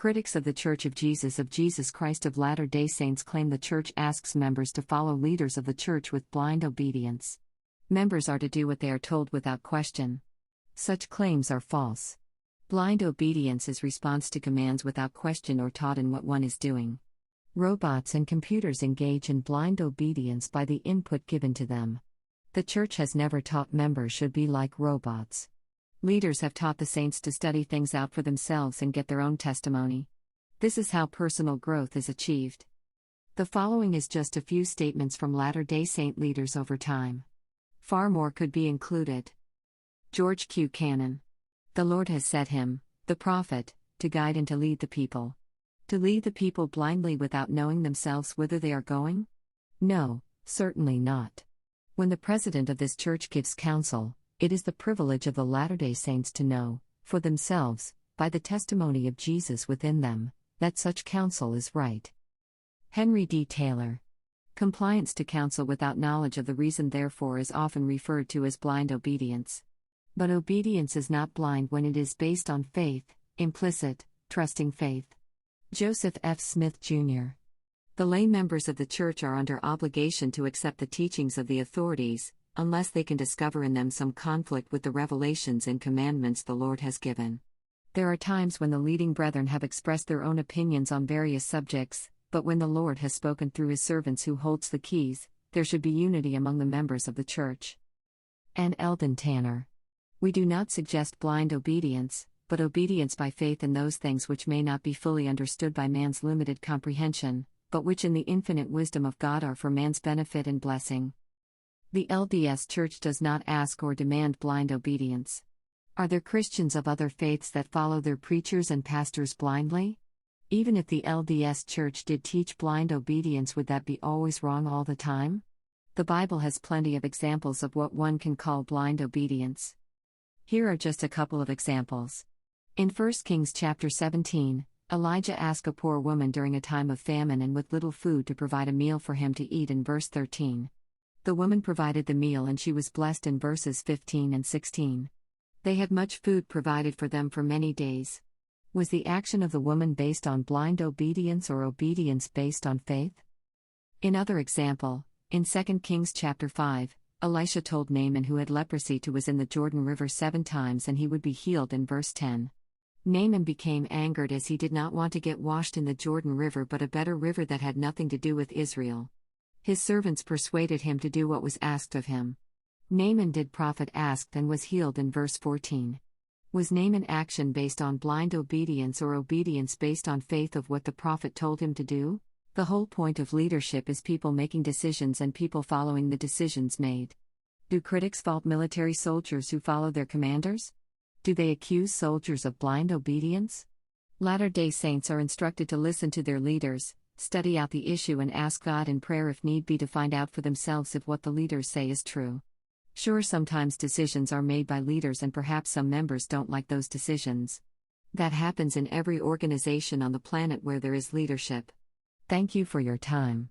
Critics of the Church of Jesus Christ of Latter-day Saints claim the Church asks members to follow leaders of the Church with blind obedience. Members are to do what they are told without question. Such claims are false. Blind obedience is response to commands without question or taught in what one is doing. Robots and computers engage in blind obedience by the input given to them. The Church has never taught members should be like robots. Leaders have taught the saints to study things out for themselves and get their own testimony. This is how personal growth is achieved. The following is just a few statements from Latter-day Saint leaders over time. Far more could be included. George Q. Cannon. The Lord has set him, the prophet, to guide and to lead the people. To lead the people blindly without knowing themselves whither they are going? No, certainly not. When the president of this church gives counsel, it is the privilege of the Latter-day Saints to know, for themselves, by the testimony of Jesus within them, that such counsel is right. Henry D. Taylor. Compliance to counsel without knowledge of the reason therefore is often referred to as blind obedience. But obedience is not blind when it is based on faith, implicit, trusting faith. Joseph F. Smith, Jr. The lay members of the Church are under obligation to accept the teachings of the authorities, unless they can discover in them some conflict with the revelations and commandments the Lord has given. There are times when the leading brethren have expressed their own opinions on various subjects, but when the Lord has spoken through his servants who holds the keys, there should be unity among the members of the Church. N. Eldon Tanner. We do not suggest blind obedience, but obedience by faith in those things which may not be fully understood by man's limited comprehension, but which in the infinite wisdom of God are for man's benefit and blessing. The LDS Church does not ask or demand blind obedience. Are there Christians of other faiths that follow their preachers and pastors blindly? Even if the LDS Church did teach blind obedience, would that be always wrong all the time? The Bible has plenty of examples of what one can call blind obedience. Here are just a couple of examples. In 1 Kings chapter 17, Elijah asked a poor woman during a time of famine and with little food to provide a meal for him to eat in verse 13. The woman provided the meal and she was blessed in verses 15 and 16. They had much food provided for them for many days. Was the action of the woman based on blind obedience or obedience based on faith? Another example, in 2 Kings chapter 5, Elisha told Naaman who had leprosy to was in the Jordan River 7 times and he would be healed in verse 10. Naaman became angered as he did not want to get washed in the Jordan River but a better river that had nothing to do with Israel. His servants persuaded him to do what was asked of him. Naaman did prophet asked and was healed in verse 14. Was Naaman action based on blind obedience or obedience based on faith of what the prophet told him to do? The whole point of leadership is people making decisions and people following the decisions made. Do critics fault military soldiers who follow their commanders? Do they accuse soldiers of blind obedience? Latter-day Saints are instructed to listen to their leaders, study out the issue and ask God in prayer if need be to find out for themselves if what the leaders say is true. Sure, sometimes decisions are made by leaders and perhaps some members don't like those decisions. That happens in every organization on the planet where there is leadership. Thank you for your time.